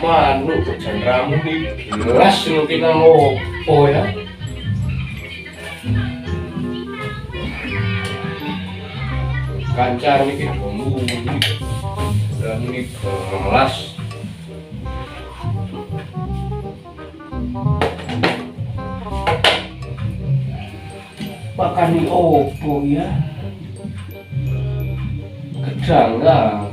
Manuk jandramu nih gelas nanti ngopo ya. Kancar nih bumbu dan ini gelas. Makan ini opo ya? Gedang lah.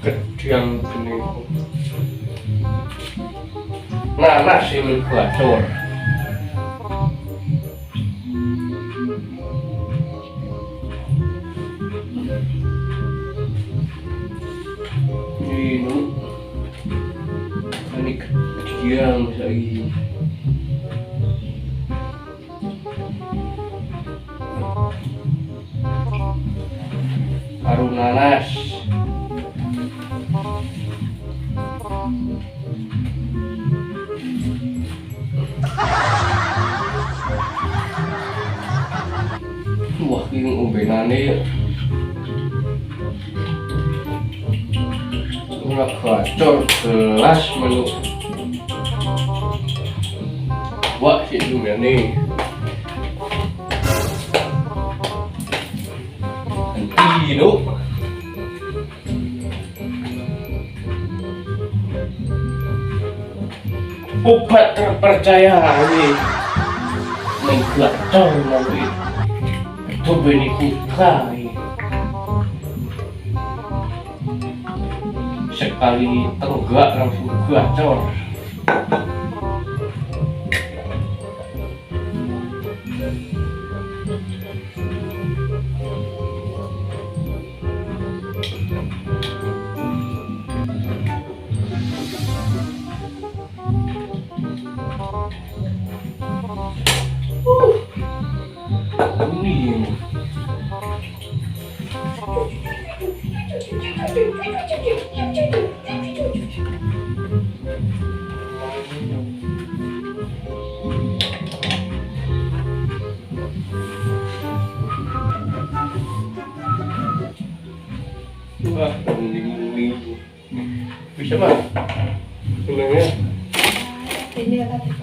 Gedang ini. Nanas ini bacor. Ini gedang lagi. Baru nanas. Wah, ini umbenane ya. Ora gacor gelas menu. Wah, si umbene. Antino. Obat terpercaya ini. Menggacor nanti. Itu benih kukai. Sekali tenggak langsung gacor. Ini wah, ini bisa mah? Senangnya? Ini apa?